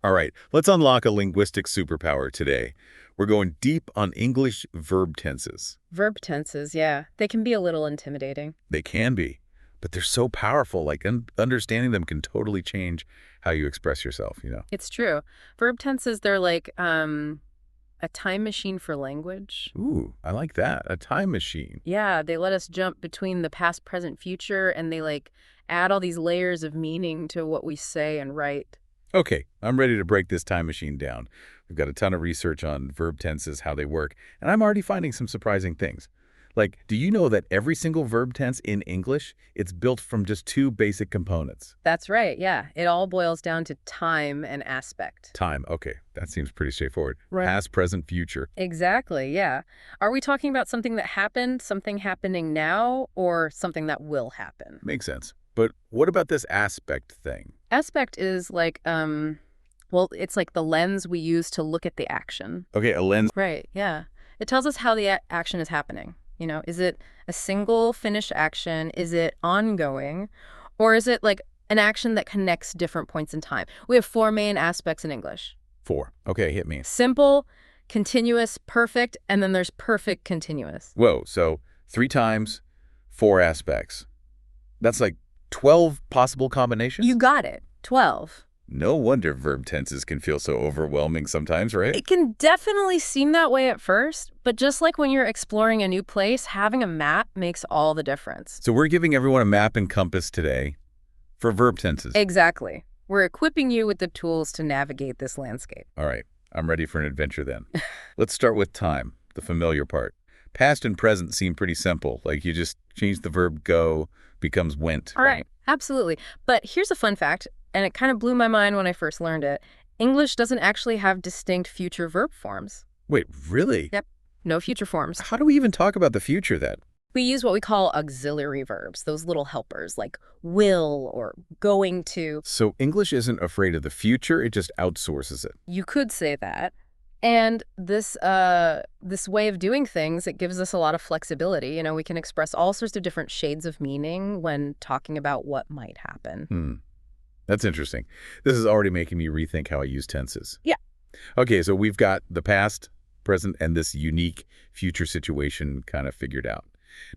All right, let's unlock a linguistic superpower today. We're going deep on English verb tenses. Verb tenses, yeah. They can be a little intimidating. They can be, but they're so powerful. Like, understanding them can totally change how you express yourself. It's true. Verb tenses, they're like a time machine for language. Ooh, I like that. A time machine. Yeah, they let us jump between the past, present, future, and they like add all these layers of meaning to what we say and write. Okay, I'm ready to break this time machine down. We've got a ton of research on verb tenses, how they work, and I'm already finding some surprising things. Like, do you know that every single verb tense in English, it's built from just two basic components? That's right, yeah. It all boils down to time and aspect. Time, okay, that seems pretty straightforward. Right. Past, present, future. Exactly, yeah. Are we talking about something that happened, something happening now, or something that will happen? Makes sense. But what about this aspect thing? Aspect is like, well, it's like the lens we use to look at the action. Okay, a lens. Right, yeah. It tells us how the action is happening. Is it a single finished action? Is it ongoing? Or is it like an action that connects different points in time? We have four main aspects in English. Four. Okay, hit me. Simple, continuous, perfect, and then there's perfect continuous. Whoa, so 3 times, 4 aspects. That's like 12 possible combinations? You got it. 12. No wonder verb tenses can feel so overwhelming sometimes, right? It can definitely seem that way at first, but just like when you're exploring a new place, having a map makes all the difference. So we're giving everyone a map and compass today for verb tenses. Exactly. We're equipping you with the tools to navigate this landscape. All right, I'm ready for an adventure then. Let's start with time, the familiar part. Past and present seem pretty simple, like you just change the verb go becomes went. All right, absolutely. But here's a fun fact, and it kind of blew my mind when I first learned it. English doesn't actually have distinct future verb forms. Wait, really? Yep, no future forms. How do we even talk about the future then? We use what we call auxiliary verbs, those little helpers like will or going to. So English isn't afraid of the future, it just outsources it. You could say that. And this way of doing things, it gives us a lot of flexibility. We can express all sorts of different shades of meaning when talking about what might happen. That's interesting. This is already making me rethink how I use tenses. Yeah. Okay, so we've got the past, present, and this unique future situation kind of figured out.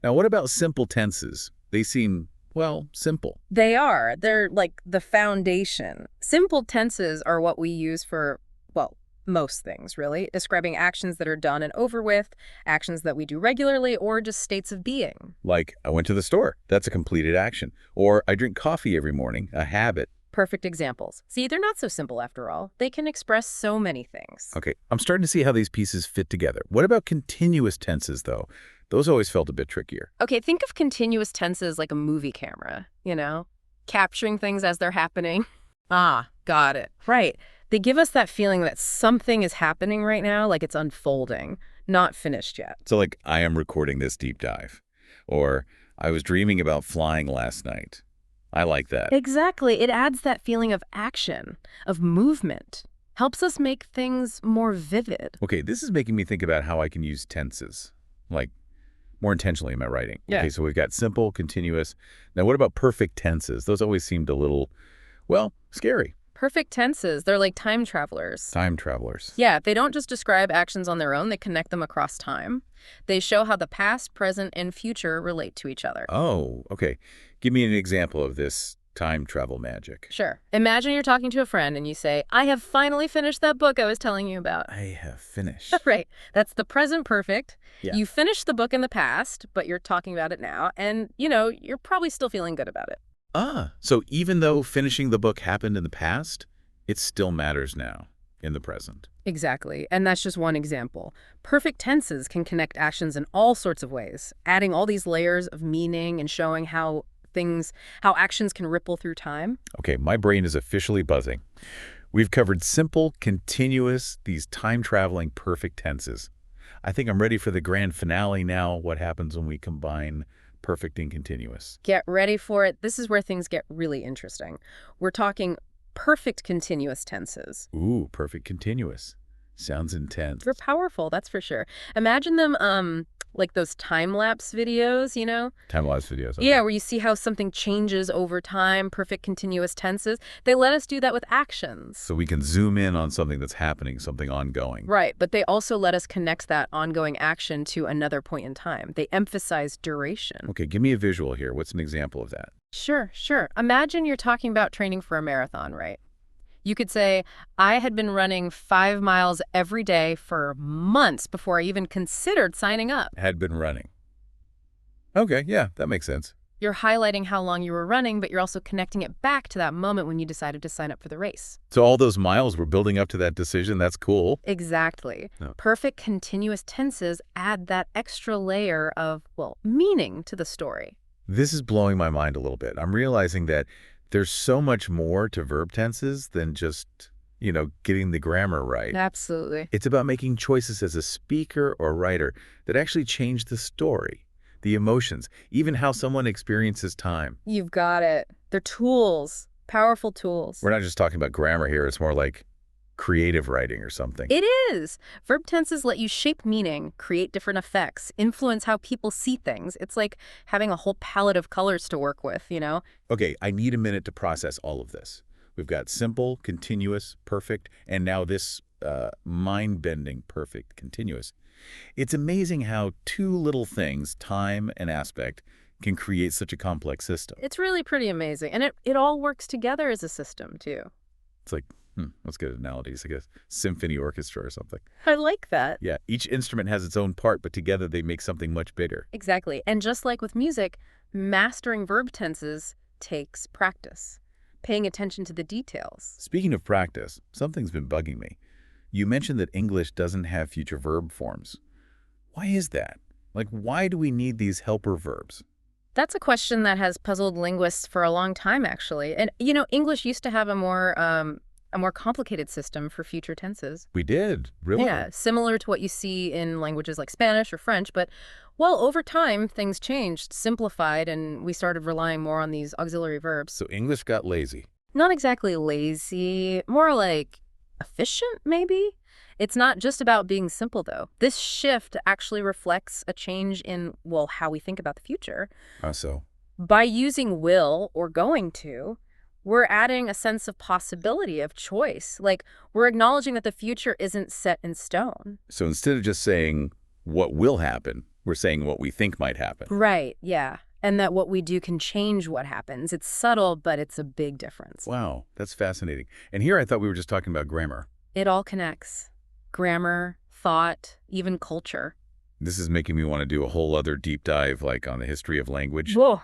Now, what about simple tenses? They seem, well, simple. They are. They're like the foundation. Simple tenses are what we use for, well, most things, really, describing actions that are done and over with, actions that we do regularly, or just states of being. Like, I went to the store. That's a completed action. Or I drink coffee every morning, a habit. Perfect examples. See, they're not so simple after all. They can express so many things. Okay, I'm starting to see how these pieces fit together. What about continuous tenses, though? Those always felt a bit trickier. Okay, think of continuous tenses like a movie camera, capturing things as they're happening. Ah, got it. Right. They give us that feeling that something is happening right now, like it's unfolding, not finished yet. So like, I am recording this deep dive. Or, I was dreaming about flying last night. I like that. Exactly. It adds that feeling of action, of movement. Helps us make things more vivid. Okay, this is making me think about how I can use tenses. Like, more intentionally in my writing. Yeah. Okay, so we've got simple, continuous. Now, what about perfect tenses? Those always seemed a little, well, scary. Perfect tenses, they're like time travelers. Time travelers. Yeah, they don't just describe actions on their own, they connect them across time. They show how the past, present, and future relate to each other. Oh, okay. Give me an example of this time travel magic. Sure. Imagine you're talking to a friend and you say, I have finally finished that book I was telling you about. I have finished. Right. That's the present perfect. Yeah. You finished the book in the past, but you're talking about it now, and, you're probably still feeling good about it. So even though finishing the book happened in the past, it still matters now, in the present. Exactly. And that's just one example. Perfect tenses can connect actions in all sorts of ways, adding all these layers of meaning and showing how actions can ripple through time. Okay, my brain is officially buzzing. We've covered simple, continuous, these time-traveling perfect tenses. I think I'm ready for the grand finale now, what happens when we combine perfect and continuous. Get ready for it. This is where things get really interesting. We're talking perfect continuous tenses. Ooh, perfect continuous. Sounds intense. They're powerful, that's for sure. Imagine them Like those time-lapse videos, Time-lapse videos. Okay. Yeah, where you see how something changes over time, perfect continuous tenses. They let us do that with actions. So we can zoom in on something that's happening, something ongoing. Right, but they also let us connect that ongoing action to another point in time. They emphasize duration. Okay, give me a visual here. What's an example of that? Sure, sure. Imagine you're talking about training for a marathon, right? You could say, I had been running 5 miles every day for months before I even considered signing up. Had been running. Okay, yeah, that makes sense. You're highlighting how long you were running, but you're also connecting it back to that moment when you decided to sign up for the race. So all those miles were building up to that decision. That's cool. Exactly. No. Perfect continuous tenses add that extra layer of, well, meaning to the story. This is blowing my mind a little bit. I'm realizing that there's so much more to verb tenses than just, getting the grammar right. Absolutely. It's about making choices as a speaker or writer that actually change the story, the emotions, even how someone experiences time. You've got it. They're tools, powerful tools. We're not just talking about grammar here. It's more like creative writing or something. It is. Verb tenses let you shape meaning, create different effects, influence how people see things. It's like having a whole palette of colors to work with, Okay, I need a minute to process all of this. We've got simple, continuous, perfect, and now this mind-bending, perfect, continuous. It's amazing how two little things, time and aspect, can create such a complex system. It's really pretty amazing. And it all works together as a system, too. It's like, let's get analogies, I guess. Symphony orchestra or something. I like that. Yeah, each instrument has its own part, but together they make something much bigger. Exactly. And just like with music, mastering verb tenses takes practice, paying attention to the details. Speaking of practice, something's been bugging me. You mentioned that English doesn't have future verb forms. Why is that? Like, why do we need these helper verbs? That's a question that has puzzled linguists for a long time, actually. And, English used to have a more complicated system for future tenses. We did, really? Yeah, similar to what you see in languages like Spanish or French. But, well, over time, things changed, simplified, and we started relying more on these auxiliary verbs. So English got lazy. Not exactly lazy, more like efficient, maybe? It's not just about being simple, though. This shift actually reflects a change in, well, how we think about the future. So? By using will or going to, we're adding a sense of possibility, of choice. Like, we're acknowledging that the future isn't set in stone. So instead of just saying what will happen, we're saying what we think might happen. Right, yeah. And that what we do can change what happens. It's subtle, but it's a big difference. Wow, that's fascinating. And here I thought we were just talking about grammar. It all connects. Grammar, thought, even culture. This is making me want to do a whole other deep dive, like on the history of language. Whoa.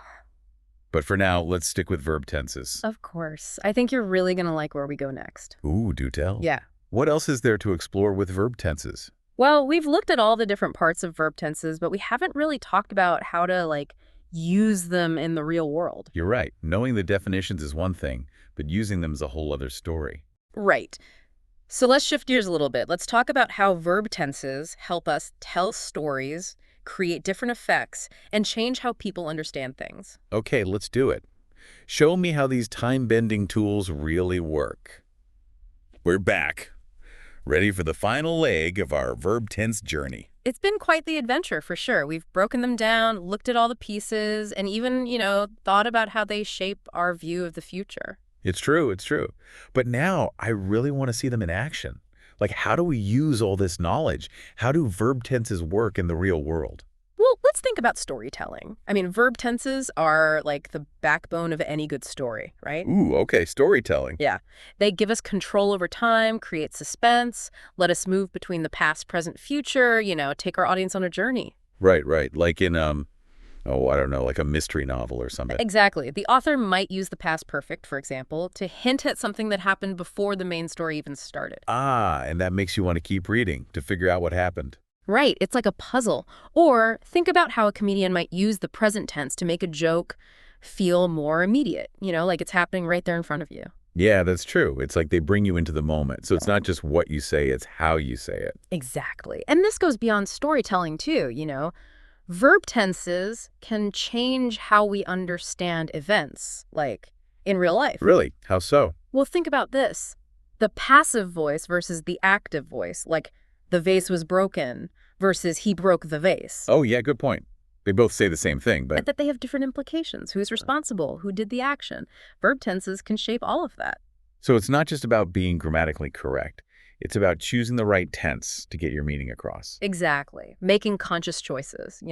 But for now, let's stick with verb tenses. Of course. I think you're really going to like where we go next. Ooh, do tell. Yeah. What else is there to explore with verb tenses? Well, we've looked at all the different parts of verb tenses, but we haven't really talked about how to, use them in the real world. You're right. Knowing the definitions is one thing, but using them is a whole other story. Right. So let's shift gears a little bit. Let's talk about how verb tenses help us tell stories, create different effects, and change how people understand things. Okay, let's do it. Show me how these time-bending tools really work. We're back, ready for the final leg of our verb tense journey. It's been quite the adventure, for sure. We've broken them down, looked at all the pieces, and even, thought about how they shape our view of the future. It's true, it's true. But now I really want to see them in action. Like, how do we use all this knowledge? How do verb tenses work in the real world? Well, let's think about storytelling. I mean, verb tenses are like the backbone of any good story, right? Ooh, okay, storytelling. Yeah. They give us control over time, create suspense, let us move between the past, present, future, take our audience on a journey. Right, right. Like in, I don't know, like a mystery novel or something. Exactly. The author might use the past perfect, for example, to hint at something that happened before the main story even started. Ah, and that makes you want to keep reading to figure out what happened. Right. It's like a puzzle. Or think about how a comedian might use the present tense to make a joke feel more immediate, like it's happening right there in front of you. Yeah, that's true. It's like they bring you into the moment. So it's not just what you say, it's how you say it. Exactly. And this goes beyond storytelling, too, Verb tenses can change how we understand events, like in real life. Really? How so? Well, think about this. The passive voice versus the active voice, like the vase was broken versus he broke the vase. Oh, yeah, good point. They both say the same thing, But but that they have different implications. Who's responsible? Who did the action? Verb tenses can shape all of that. so it's not just about being grammatically correct. It's about choosing the right tense to get your meaning across. Exactly. Making conscious choices,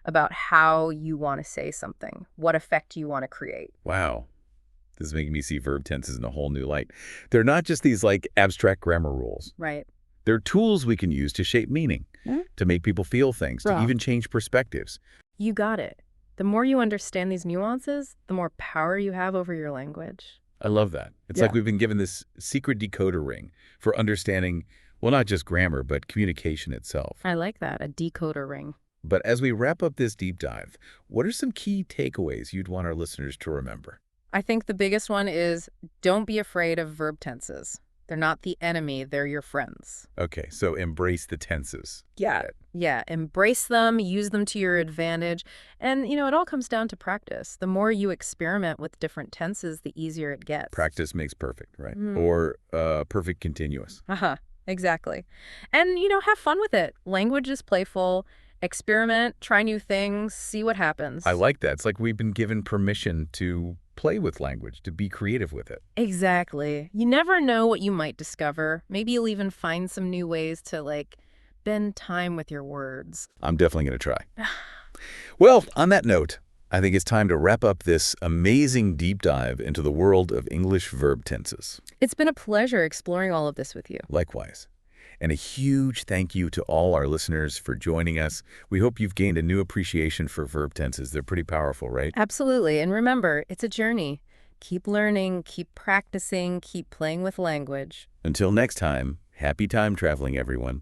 about how you want to say something, what effect you want to create. Wow. This is making me see verb tenses in a whole new light. They're not just these like abstract grammar rules. Right. They're tools we can use to shape meaning, to make people feel things, to Right. even change perspectives. You got it. The more you understand these nuances, the more power you have over your language. I love that. It's like we've been given this secret decoder ring for understanding, well, not just grammar, but communication itself. I like that, a decoder ring. But as we wrap up this deep dive, what are some key takeaways you'd want our listeners to remember? I think the biggest one is don't be afraid of verb tenses. They're not the enemy, they're your friends. Okay, so embrace the tenses. Yeah. Yeah, embrace them, use them to your advantage. And, it all comes down to practice. The more you experiment with different tenses, the easier it gets. Practice makes perfect, right? Mm. Or perfect continuous. Exactly. And, have fun with it. Language is playful. Experiment, try new things, see what happens. I like that. It's like we've been given permission to play with language, to be creative with it. Exactly. You never know what you might discover. Maybe you'll even find some new ways to, spend time with your words. I'm definitely going to try. Well, on that note, I think it's time to wrap up this amazing deep dive into the world of English verb tenses. It's been a pleasure exploring all of this with you. Likewise. And a huge thank you to all our listeners for joining us. We hope you've gained a new appreciation for verb tenses. They're pretty powerful, right? Absolutely. And remember, it's a journey. Keep learning, keep practicing, keep playing with language. Until next time, happy time traveling, everyone.